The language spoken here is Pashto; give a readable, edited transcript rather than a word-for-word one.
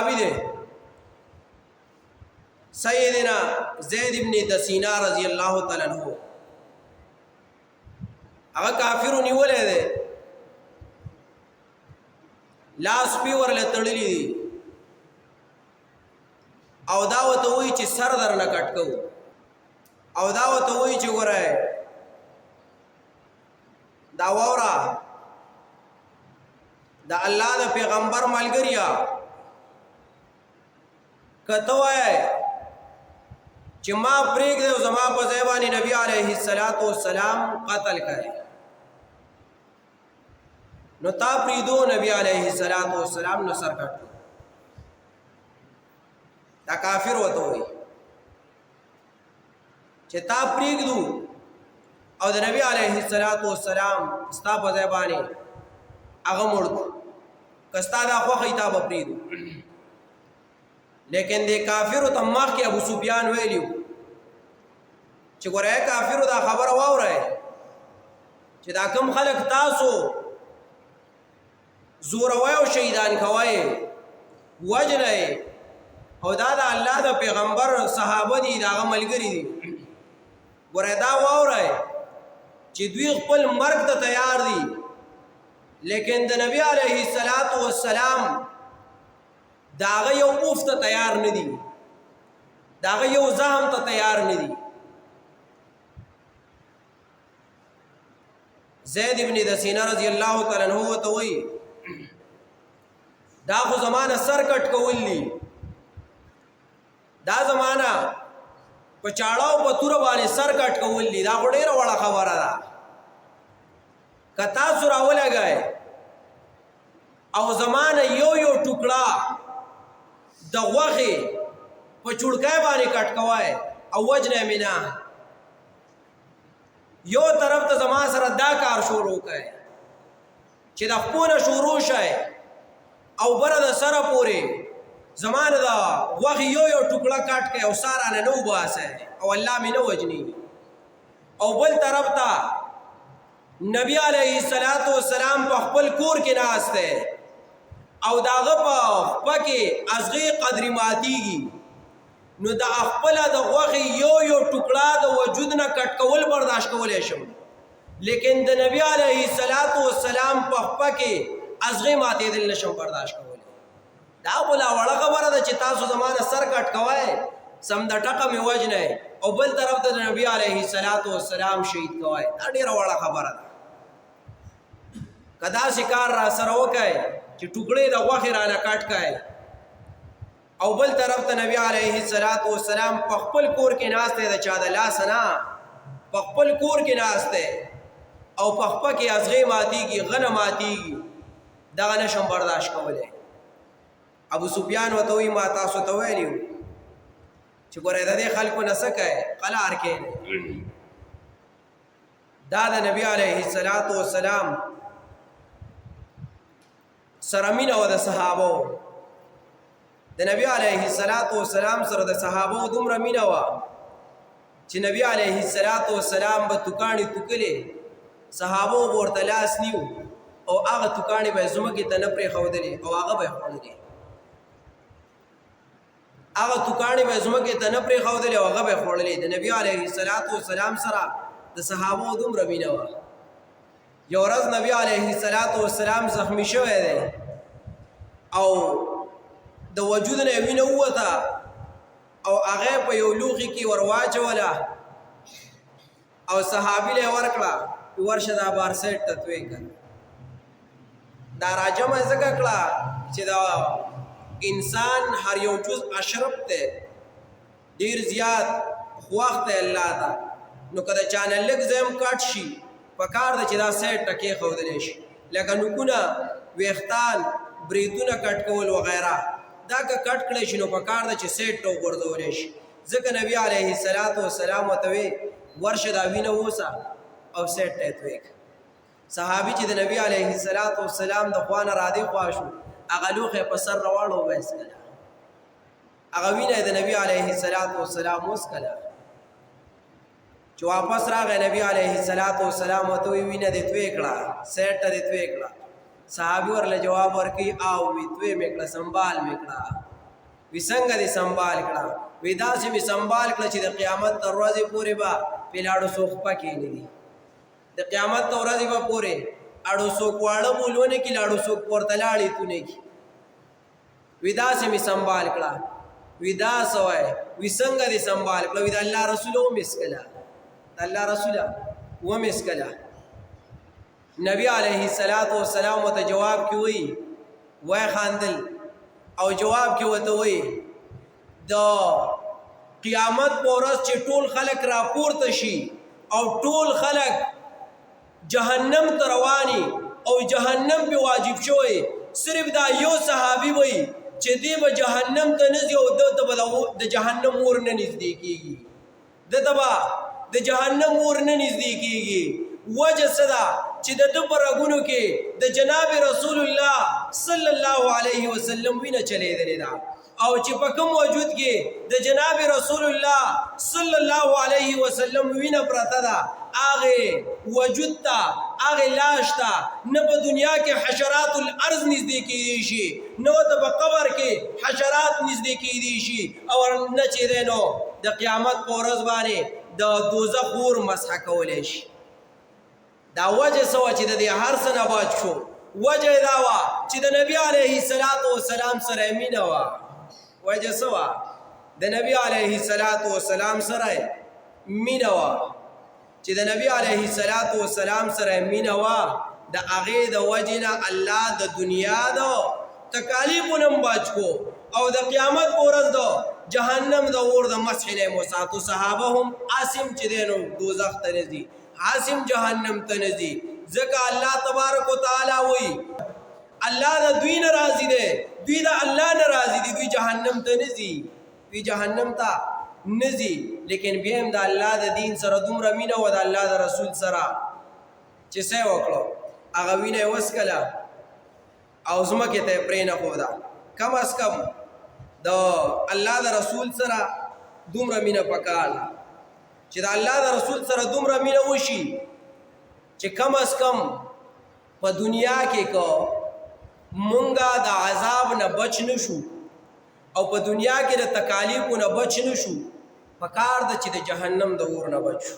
صحابی دے سیدنا زید ابن دسینہ رضی اللہ تعالیٰ عنہ اگر کافرو نیولے دے لاس پی ورلے تڑلی دی او داوت ہوئی چی سر در نکٹ کو او داوت ہوئی چی ورائے دا وورا دا اللہ دا پیغمبر ملگریا کتو ہے چی ما پریک دے زما پا زیبانی نبی علیہ السلام قتل کرے نو تا پریدو نبی علیہ السلام نو سر کٹو دا کافر ہوتا ہوئی چی تا پریک دو او دا نبی علیہ السلام ستا پا زیبانی اغمرد کستا دا خوخی تا بپریدو لیکن دے کافر تا مخ کے ابو سفیان ویلیو چی گو رہے کافر دا خبر واو رہے چی دا کم خلق تاسو زوروائے و شہیدان کھوائے وجنائے او دا اللہ دا پیغمبر صحابہ دی دا ملگری دی گو رہے دا واو رہے چی دوی خپل مرگ تا تیار دی لیکن دا نبی علیہ السلام داغه یو اوف ته تیار ندی داغه یو زهم ته تیار ندی زید ابن دسینہ رضی اللہ تعالی عنہ ته وی دا خو زمانہ سر کټ کولی دا زمانہ په چاړاو په تور باندې سر کټ کولی دا ډیره وړه خبره ده کتا سره ولګای او زمانہ یو ټوکړه د غوخي په چړکای باندې کټ کوای او وجنه مینا یو طرف ته زما سره دا کار شروع کړي چې د خپل شروع شای او بر د سره پوري زمانه دا غوخي یو ټوکړه کټ کوي او سارا نه نو باسه او الله مینه وجني او بل طرف ته نبی علیہ السلام په خپل کور کې ناشته او داغه په کې ازغی قدر ماتیږي نو دا خپل د غوخي یو ټوکړه د وجود نه کټ کول برداشت کولای شم لیکن د نبی علیہ السلام په کې ازغی ماتې دل نشم برداشت کولای دا بولا وړه خبره ده چې تاسو زمانه سر کټ کوای سم د ټکه می وجنه او بل طرف ته نبی علیہ السلام شهید کوای دا ډیره وړه خبره ده کدا شکار را سره وکای چې ټوکړې د غوخي رانه کټ کای او بل طرف ته نبی علیہ السلام په خپل کور کې ناشته د چا د لاس نه په خپل کور کې ناشته او په خپل کې ازغی ماتیږي غنم ماتیږي دا نشم برداشت کولای ابو سفیان وته وی ما تاسو ته ویلو چې ګوره د خلکو نه سکه قلار کې دا د نبی علیہ السلام سرمین او د صحابو د نبی علیہ السلام سره د صحابو دومره مینا وا چې نبی علیہ السلام به توکانی توکلې صحابو ورته لاس نیو او هغه توکانی به زمکه ته نه پرې خودلې او هغه به خورلې هغه توکانی به زمکه ته نه پرې خودلې او هغه به خورلې د نبی علیہ السلام سره د صحابو دومره مینا وا یو ورځ نبی علیہ السلام زخمی شوی دی او د وجود نه وینه وته او هغه په یو لوخي کې ورواچوله او صحابي له ورکړه ورشه دا بار سیټ تتوي کړ دا راجمه زګه کړه چې دا انسان هر یو جز اشرف ته ډیر زیات وخت الله دا نو کله چانه لګ زم کټ شي پکار د چې دا سیټ ټکی خودلې شي لکه نکونه ویختان بریتونه کټ کول وغیرہ دا کټ کړي شي نو پکار د چې سیټ ټو ورځول شي ځکه نبی علیہ السلام وتوي ورشه دا وینه وسه او سیټ ته توي صحابي چې د نبی علیہ السلام د خوانه را دي خواشو اغلوخه په سر روانو وېس کړه هغه وینه د نبی علیہ السلام اوس کړه چې واپس راغی نبی علیہ السلام ته وینه د توي کړه سیټ د توي کړه صحابي ورله جواب ورکي او وی توي میکړه سنبال میکړه وی څنګه دې سنبال کړه وی داسې مې سنبال کړه چې د قیامت تر ورځې پورې به پې لاړو څوک پکې نه دي د قیامت تر ورځې به پورې اړو څوک واړه بولونه کې لاړو څوک پورته لاړې تونه کې وی داسې مې سنبال کړه وی دا سوای وی څنګه دې سنبال کړه وی د الله رسول ومسکله د الله رسوله ومسکله نبی علیه السلام ته جواب کې وای خاندل او جواب کې وته وای د قیامت په ورځ چې ټول خلک راپورته شي او ټول خلک جهنم ته رواني او جهنم په واجب شوی صرف دا یو صحابي وای چې دی به جهنم ته نه ځي او دته به د جهنم اور نه نږدې کېږي دته به د جهنم اور نه نږدې کېږي وجه څه ده چې د ده په رګونو کې د جناب رسول الله صلی الله علیه وسلم وینه چلیدلې ده او چې په کوم وجود کې د جناب رسول الله صلی الله علیه وسلم وینه پرته ده هغه وجود ته هغه لاش ته نه په دنیا کې حشرات الارض نږدې کېدی شي نه ته په قبر کې حشرات نږدې کېدی شي او نه چې دی نو د قیامت په ورځ باندې د دوزخ اور مسح کولی شي دا وجه څه وه چې د دې هر څه نه باد شو وجه دا وه چې د نبي علیه السلام سره یې مینه وه وجه څه وه د نبي علیه السلام سره یې مینه وه چې د نبی علیه السلام سره مینه وه د هغې د وجې نه الله د دنیا د تکالیفو نه بچ کو او د قیامت په ورځ د جهنم د اور د مسح نه یې وساتو صحابه هم عاصم چې دی نو دوزخ ته نه ځي عاصم جهنم ته نه ځي ځکه الله تبارک وتعالی وایي الله د دوی نه راضي دی دوی د الله نه راضي دي دوی جهنم ته نه ځي دوی جهنم ته نه ځي لیکن بیا هم د الله د دین سره دومره مینه وه د الله د رسول سره چې څه یې وکړو هغه وینه یې وڅکله او ځمکې ته یې پرېنښوده کم از کم د الله د رسول سره دومره مینه پکار ده چې د الله د رسول سره دومره مینه وشي چې کم از کم په دنیا کې که مونږه د عذاب نه بچ نشو او په دنیا کې د تکالیفو نه بچ نشو پکار ده چې د جهنم د اور نه بچو